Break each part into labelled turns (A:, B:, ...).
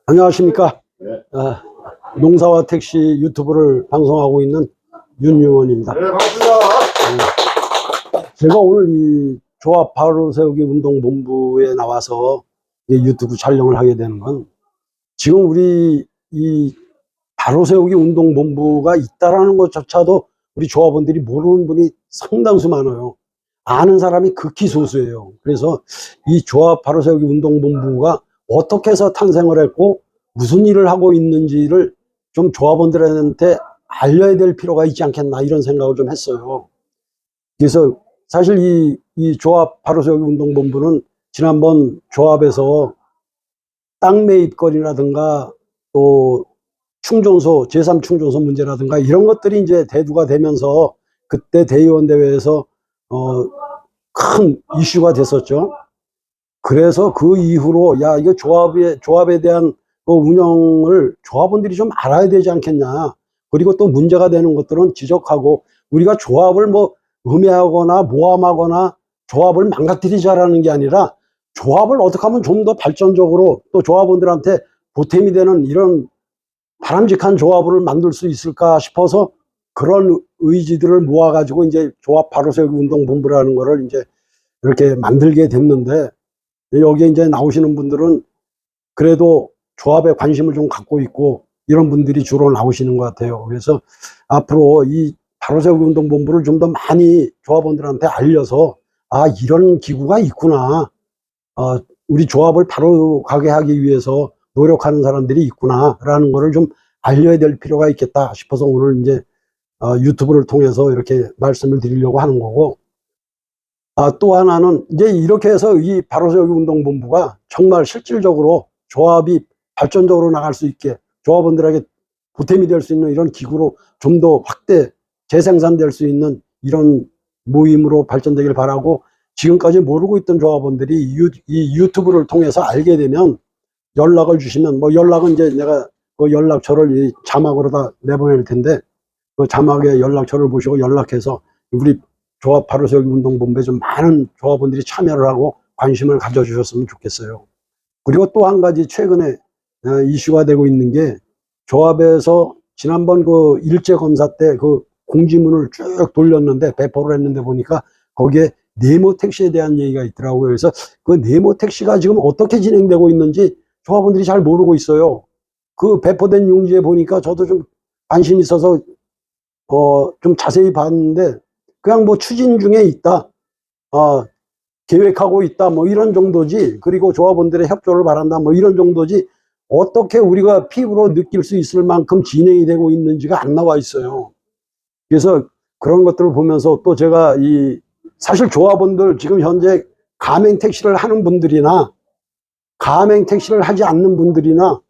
A: 안녕하십니까.
B: 네.
A: 농사와 택시 유튜브를 방송하고 있는 윤유원입니다.
B: 네, 반갑습니다.
A: 제가 오늘 이 조합 바로 세우기 운동본부에 나와서 유튜브 촬영을 하게 되는 건, 지금 우리 이 바로 세우기 운동본부가 있다라는 것조차도 우리 조합원들이 모르는 분이 상당수 많아요. 아는 사람이 극히 소수예요. 그래서 이 조합 바로 세우기 운동본부가 어떻게 해서 탄생을 했고 무슨 일을 하고 있는지를 좀 조합원들한테 알려야 될 필요가 있지 않겠나, 이런 생각을 좀 했어요. 그래서 사실 이 조합 바로 세우기 운동본부는 지난번 조합에서 땅 매입권이라든가 또 충전소, 제3충전소 문제라든가 이런 것들이 이제 대두가 되면서 그때 대의원 대회에서 큰 이슈가 됐었죠. 그래서 그 이후로 이거 조합에 대한 그 운영을 조합원들이 좀 알아야 되지 않겠냐. 그리고 또 문제가 되는 것들은 지적하고, 우리가 조합을 뭐 음해하거나 모함하거나 조합을 망가뜨리자라는 게 아니라 조합을 어떻게 하면 좀 더 발전적으로 또 조합원들한테 보탬이 되는 이런 바람직한 조합을 만들 수 있을까 싶어서 그런 의지들을 모아가지고 이제 조합 바로 세우기 운동본부라는 거를 이제 이렇게 만들게 됐는데, 여기에 이제 나오시는 분들은 그래도 조합에 관심을 좀 갖고 있고 이런 분들이 주로 나오시는 것 같아요. 그래서 앞으로 이 바로 세우기 운동본부를 좀 더 많이 조합원들한테 알려서, 이런 기구가 있구나, 우리 조합을 바로 가게 하기 위해서 노력하는 사람들이 있구나 라는 거를 좀 알려야 될 필요가 있겠다 싶어서 오늘 이제 유튜브를 통해서 이렇게 말씀을 드리려고 하는 거고, 또 하나는 이제 이렇게 해서 이 바로 세우기 운동본부가 정말 실질적으로 조합이 발전적으로 나갈 수 있게 조합원들에게 보탬이 될 수 있는 이런 기구로 좀 더 확대 재생산될 수 있는 이런 모임으로 발전되길 바라고, 지금까지 모르고 있던 조합원들이 이 유튜브를 통해서 알게 되면 연락을 주시면, 뭐 연락은 이제 내가 그 연락처를 이 자막으로 다 내보낼 텐데, 그 자막에 연락처를 보시고 연락해서 우리 조합 바로 세우기 운동본부에 좀 많은 조합원들이 참여를 하고 관심을 가져주셨으면 좋겠어요. 그리고 또 한 가지 최근에 이슈가 되고 있는 게, 조합에서 지난번 그 일제검사 때 그 공지문을 쭉 돌렸는데, 배포를 했는데 보니까 거기에 네모 택시에 대한 얘기가 있더라고요. 그래서 그 네모 택시가 지금 어떻게 진행되고 있는지 조합원들이 잘 모르고 있어요. 그 배포된 용지에 보니까 저도 좀 관심이 있어서 좀 자세히 봤는데, 그냥 뭐 추진 중에 있다, 계획하고 있다, 뭐 이런 정도지, 그리고 조합원들의 협조를 바란다, 뭐 이런 정도지, 어떻게 우리가 피부로 느낄 수 있을 만큼 진행이 되고 있는지가 안 나와 있어요. 그래서 그런 것들을 보면서 또 제가 사실 조합원들 지금 현재 가맹 택시를 하는 분들이나 가맹 택시를 하지 않는 분들이나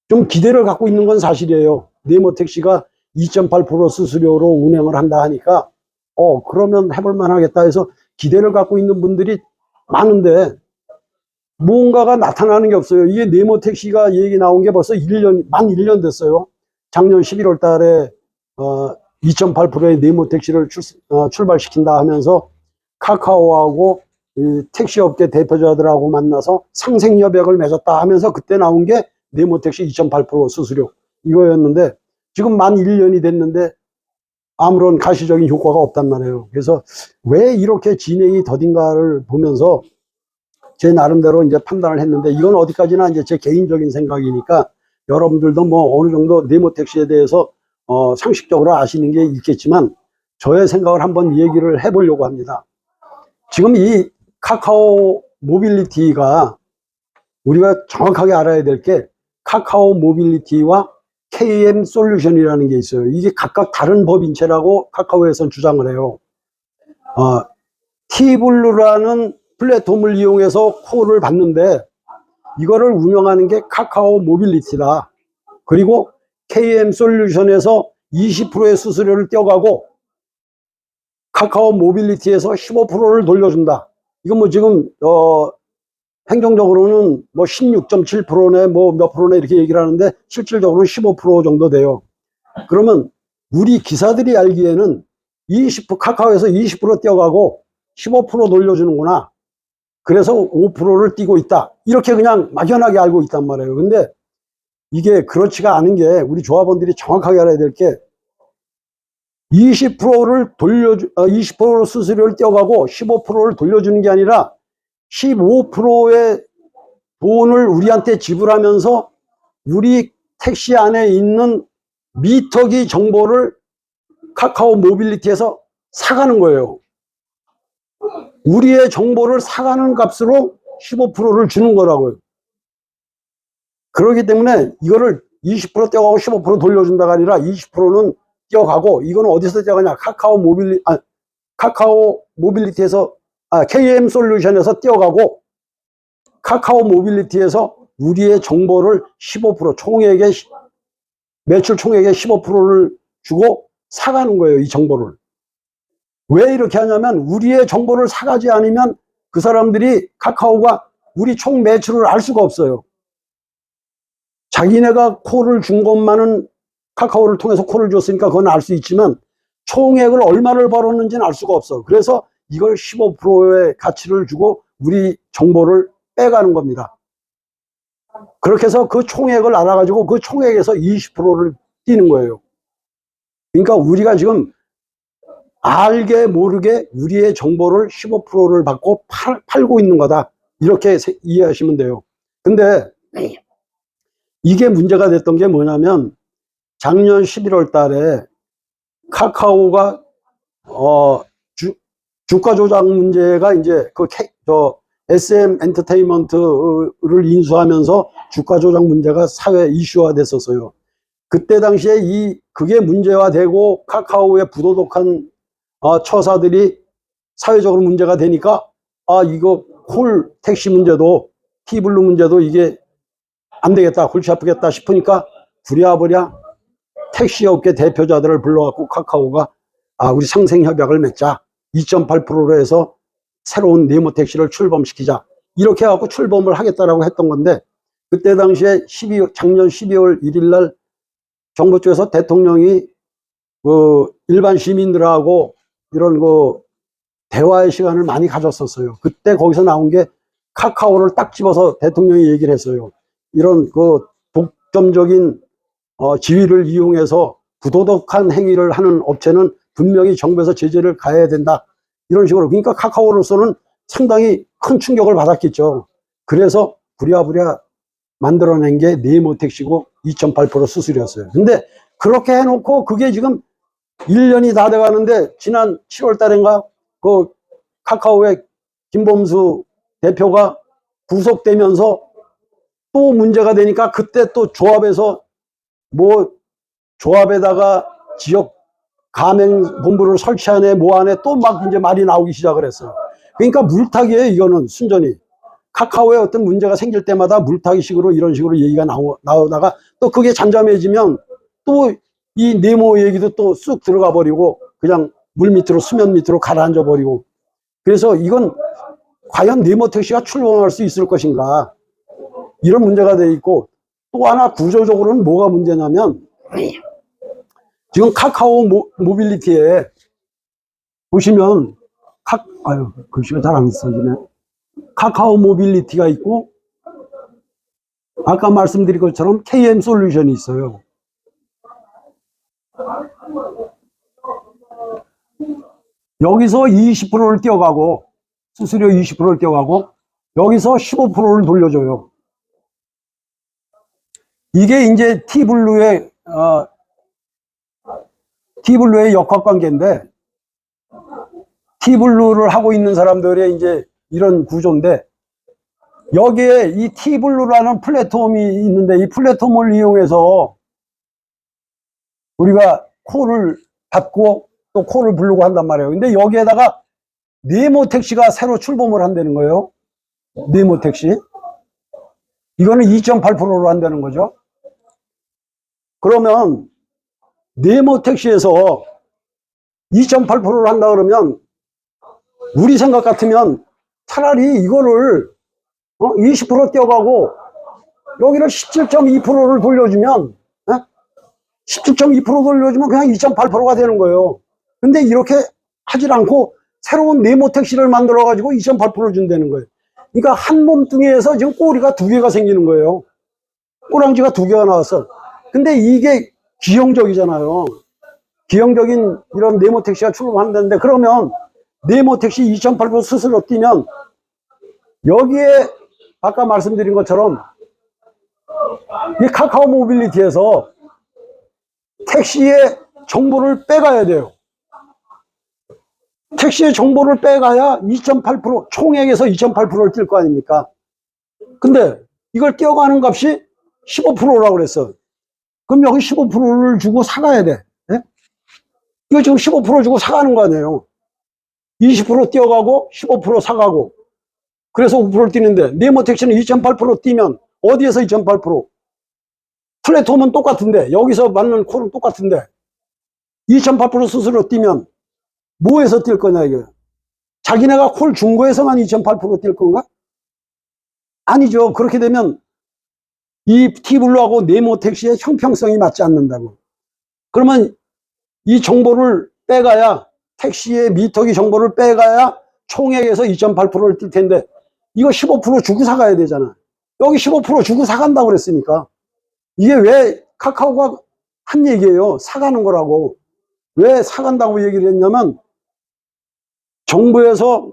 A: 좀 기대를 갖고 있는 건 사실이에요. 네모 택시가 2.8% 수수료로 운행을 한다 하니까 그러면 해볼 만하겠다 해서 기대를 갖고 있는 분들이 많은데, 무언가가 나타나는 게 없어요. 이게 네모 택시가 얘기 나온 게 벌써 만 1년 됐어요. 작년 11월 달에 2.8%의 네모 택시를 출발시킨다 하면서 카카오하고 택시업계 대표자들하고 만나서 상생협약을 맺었다 하면서 그때 나온 게 네모 택시 2.8% 수수료 이거였는데, 지금 만 1년이 됐는데 아무런 가시적인 효과가 없단 말이에요. 그래서 왜 이렇게 진행이 더딘가를 보면서 제 나름대로 이제 판단을 했는데, 이건 어디까지나 이제 제 개인적인 생각이니까 여러분들도 뭐 어느 정도 네모 택시에 대해서 상식적으로 아시는 게 있겠지만, 저의 생각을 한번 얘기를 해보려고 합니다. 지금 이 카카오 모빌리티가, 우리가 정확하게 알아야 될 게 카카오 모빌리티와 KM 솔루션이라는 게 있어요. 이게 각각 다른 법인체라고 카카오에서는 주장을 해요. T블루라는 플랫폼을 이용해서 콜을 받는데, 이거를 운영하는 게 카카오 모빌리티다. 그리고 KM 솔루션에서 20%의 수수료를 떼어가고 카카오 모빌리티에서 15%를 돌려준다. 이건 뭐 지금 행정적으로는 뭐 16.7%네 뭐 몇 프로네 이렇게 얘기를 하는데, 실질적으로는 15% 정도 돼요. 그러면 우리 기사들이 알기에는 카카오에서 20% 떼어가고 15% 돌려주는구나, 그래서 5%를 띄고 있다, 이렇게 그냥 막연하게 알고 있단 말이에요. 근데 이게 그렇지가 않은 게 우리 조합원들이 정확하게 알아야 될 게 20%를 20% 수수료를 떼어가고 15%를 돌려주는 게 아니라 15%의 돈을 우리한테 지불하면서 우리 택시 안에 있는 미터기 정보를 카카오 모빌리티에서 사가는 거예요. 우리의 정보를 사가는 값으로 15%를 주는 거라고요. 그렇기 때문에 이거를 20% 떼어가고 15% 돌려준다가 아니라 20%는 떼어가고, 이거는 어디서 떼어가냐? 카카오 모빌리티에서, KM 솔루션에서 떼어가고, 카카오 모빌리티에서 우리의 정보를 15% 총액의 매출 총액의 15%를 주고 사가는 거예요. 이 정보를. 왜 이렇게 하냐면 우리의 정보를 사가지 않으면 그 사람들이 카카오가 우리 총 매출을 알 수가 없어요. 자기네가 콜을 준 것만은 카카오를 통해서 콜을 줬으니까 그건 알 수 있지만 총액을 얼마를 벌었는지는 알 수가 없어. 그래서 이걸 15%의 가치를 주고 우리 정보를 빼가는 겁니다. 그렇게 해서 그 총액을 알아가지고 그 총액에서 20%를 띄는 거예요. 그러니까 우리가 지금 알게 모르게 우리의 정보를 15%를 받고 팔고 있는 거다. 이렇게 이해하시면 돼요. 근데 이게 문제가 됐던 게 뭐냐면 작년 11월 달에 카카오가 주가 조작 문제가 이제 SM 엔터테인먼트를 인수하면서 주가 조작 문제가 사회 이슈화 됐었어요. 그때 당시에 그게 문제화되고 카카오의 부도덕한 처사들이 사회적으로 문제가 되니까 이거 콜 택시 문제도 티블루 문제도 이게 안 되겠다, 골치 아프겠다 싶으니까 부랴부랴 택시업계 대표자들을 불러갖고 카카오가 우리 상생협약을 맺자, 2.8%로 해서 새로운 네모 택시를 출범시키자, 이렇게 해갖고 출범을 하겠다라고 했던 건데, 그때 당시에 작년 12월 1일 날 정부 쪽에서 대통령이 일반 시민들하고 이런 대화의 시간을 많이 가졌었어요. 그때 거기서 나온 게 카카오를 딱 집어서 대통령이 얘기를 했어요. 이런 독점적인 지위를 이용해서 부도덕한 행위를 하는 업체는 분명히 정부에서 제재를 가해야 된다, 이런 식으로. 그러니까 카카오로서는 상당히 큰 충격을 받았겠죠. 그래서 부랴부랴 만들어낸 게 네모 택시고 2.8% 수수료였어요. 근데 그렇게 해놓고 그게 지금 1년이 다 돼가는데 지난 7월 달인가 카카오의 김범수 대표가 구속되면서 또 문제가 되니까 그때 또 조합에서 조합에다가 지역 가맹본부를 설치하네 뭐하네 또 막 이제 말이 나오기 시작을 했어요. 그러니까 물타기예요. 이거는 순전히 카카오에 어떤 문제가 생길 때마다 물타기식으로 이런 식으로 얘기가 나오다가 또 그게 잠잠해지면 또 이 네모 얘기도 또 쑥 들어가 버리고 그냥 물 밑으로, 수면 밑으로 가라앉아 버리고. 그래서 이건 과연 네모 택시가 출범할 수 있을 것인가, 이런 문제가 돼 있고, 또 하나 구조적으로는 뭐가 문제냐면 지금 카카오 모빌리티에 보시면 글씨가 잘 안 써지네. 카카오 모빌리티가 있고 아까 말씀드린 것처럼 KM 솔루션이 있어요. 여기서 20%를 떼어가고, 수수료 20%를 떼어가고 여기서 15%를 돌려줘요. 이게 이제 티블루의 역학관계인데, 티블루를 하고 있는 사람들의 이제 이런 구조인데, 여기에 이 티블루라는 플랫폼이 있는데 이 플랫폼을 이용해서 우리가 콜을 받고 또 콜을 부르고 한단 말이에요. 근데 여기에다가 네모 택시가 새로 출범을 한다는 거예요. 네모 택시. 이거는 2.8%로 한다는 거죠. 그러면 네모 택시에서 2.8%를 한다 그러면 우리 생각 같으면 차라리 이거를 20% 떼어가고 여기를 17.2%를 돌려주면 17.2% 돌려주면 그냥 2.8%가 되는 거예요. 근데 이렇게 하질 않고 새로운 네모 택시를 만들어 가지고 2.8% 준다는 거예요. 그러니까 한 몸뚱이에서 지금 꼬리가 두 개가 생기는 거예요. 꼬랑지가 2개가 나왔어. 근데 이게 기형적이잖아요. 기형적인 이런 네모 택시가 출범한다는데, 그러면 네모 택시 2008% 스스로 뛰면 여기에 아까 말씀드린 것처럼 이 카카오 모빌리티에서 택시의 정보를 빼가야 돼요. 택시의 정보를 빼가야 2.8% 총액에서 2.8%를 뛸 거 아닙니까? 근데 이걸 떼어가는 값이 15%라고 그랬어. 그럼 여기 15%를 주고 사가야 돼. 네? 이거 지금 15% 주고 사가는 거 아니에요. 20% 떼어가고 15% 사가고. 그래서 5%를 뛰는데, 네모 택시는 2.8% 뛰면 어디에서 2.8%? 플랫폼은 똑같은데, 여기서 맞는 콜은 똑같은데 2.8% 스스로 뛰면 뭐에서 뛸 거냐 이거. 자기네가 콜 준 거에서만 2.8% 뛸 건가? 아니죠. 그렇게 되면 이 T블루하고 네모 택시의 형평성이 맞지 않는다고. 그러면 이 정보를 빼가야, 택시의 미터기 정보를 빼가야 총액에서 2.8%를 뛸 텐데, 이거 15% 주고 사가야 되잖아. 여기 15% 주고 사간다고 그랬으니까. 이게 왜 카카오가 한 얘기예요. 사가는 거라고. 왜 사간다고 얘기를 했냐면, 정부에서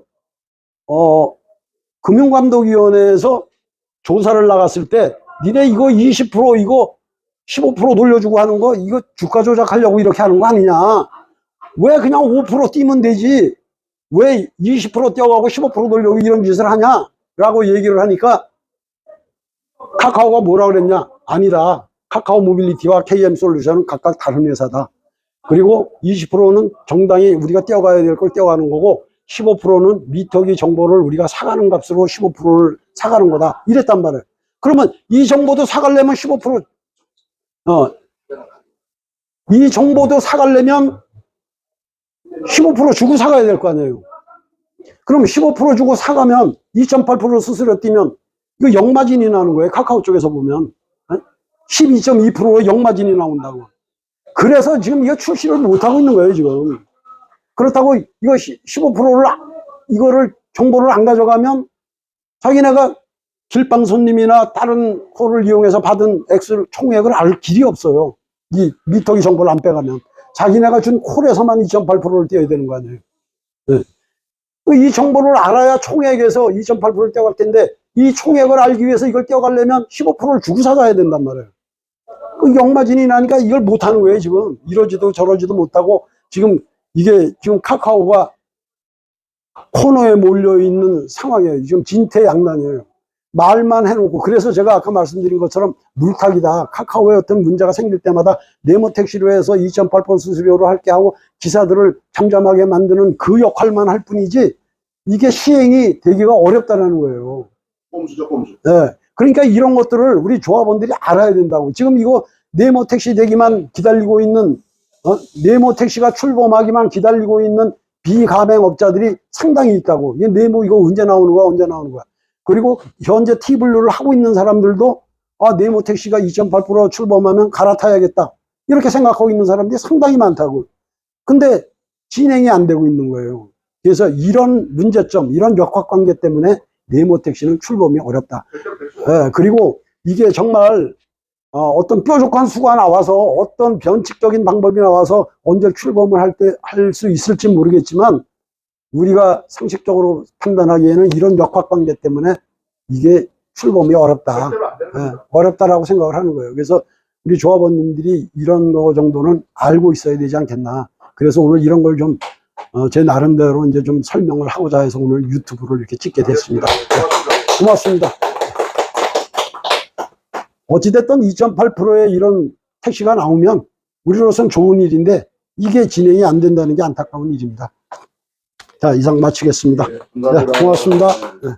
A: 금융감독위원회에서 조사를 나갔을 때, 니네 이거 20% 이거 15% 돌려주고 하는 거, 이거 주가 조작하려고 이렇게 하는 거 아니냐. 왜 그냥 5% 뛰면 되지, 왜 20% 뛰어가고 15% 돌려고 이런 짓을 하냐 라고 얘기를 하니까, 카카오가 뭐라 그랬냐. 아니다, 카카오 모빌리티와 KM솔루션은 각각 다른 회사다. 그리고 20%는 정당히 우리가 떼어가야 될 걸 떼어가는 거고, 15%는 미터기 정보를 우리가 사가는 값으로 15%를 사가는 거다, 이랬단 말이에요. 그러면 이 정보도 사가려면 15%, 이 정보도 사가려면 15% 주고 사가야 될 거 아니에요. 그럼 15% 주고 사가면 2.8% 스스로 뛰면 이거 역마진이 나는 거예요. 카카오 쪽에서 보면 12.2%로 역마진이 나온다고. 그래서 지금 이거 출시를 못하고 있는 거예요 지금. 그렇다고 이거 15%를 이거를 정보를 안 가져가면 자기네가 길방 손님이나 다른 콜을 이용해서 받은 액수를, 총액을 알 길이 없어요. 이 미터기 정보를 안 빼가면 자기네가 준 콜에서만 2.8%를 떼어야 되는 거 아니에요. 네. 이 정보를 알아야 총액에서 2.8%를 떼어갈 텐데, 이 총액을 알기 위해서 이걸 떼어가려면 15%를 주고 사가야 된단 말이에요. 그 역마진이 나니까 이걸 못하는 거예요 지금. 이러지도 저러지도 못하고, 지금 이게 지금 카카오가 코너에 몰려있는 상황이에요. 지금 진퇴양난이에요. 말만 해놓고. 그래서 제가 아까 말씀드린 것처럼 물타기다. 카카오에 어떤 문제가 생길 때마다 네모 택시로 해서 2.8% 수수료로 할게 하고 기사들을 잠잠하게 만드는 그 역할만 할 뿐이지, 이게 시행이 되기가 어렵다는 거예요.
B: 꼼수죠, 꼼수.
A: 네. 그러니까 이런 것들을 우리 조합원들이 알아야 된다고. 지금 이거 네모 택시 되기만 기다리고 있는, 네모 택시가 출범하기만 기다리고 있는 비가맹업자들이 상당히 있다고. 이게 네모 이거 언제 나오는 거야, 언제 나오는 거야. 그리고 현재 T블루를 하고 있는 사람들도, 아, 네모 택시가 2.8% 출범하면 갈아타야겠다, 이렇게 생각하고 있는 사람들이 상당히 많다고. 근데 진행이 안 되고 있는 거예요. 그래서 이런 문제점, 이런 역학관계 때문에 네모 택시는 출범이 어렵다. 예, 그리고 이게 정말 어떤 뾰족한 수가 나와서, 어떤 변칙적인 방법이 나와서 언제 출범을 할 수 있을지 모르겠지만, 우리가 상식적으로 판단하기에는 이런 역학관계 때문에 이게 출범이 어렵다. 예, 어렵다라고 생각을 하는 거예요. 그래서 우리 조합원님들이 이런 거 정도는 알고 있어야 되지 않겠나. 그래서 오늘 이런 걸 좀 제 나름대로 이제 좀 설명을 하고자 해서 오늘 유튜브를 이렇게 찍게 됐습니다. 네, 고맙습니다. 어찌됐든 2.8%의 이런 택시가 나오면 우리로서는 좋은 일인데, 이게 진행이 안 된다는 게 안타까운 일입니다. 자, 이상 마치겠습니다.
B: 네, 감사합니다.
A: 네, 고맙습니다. 네.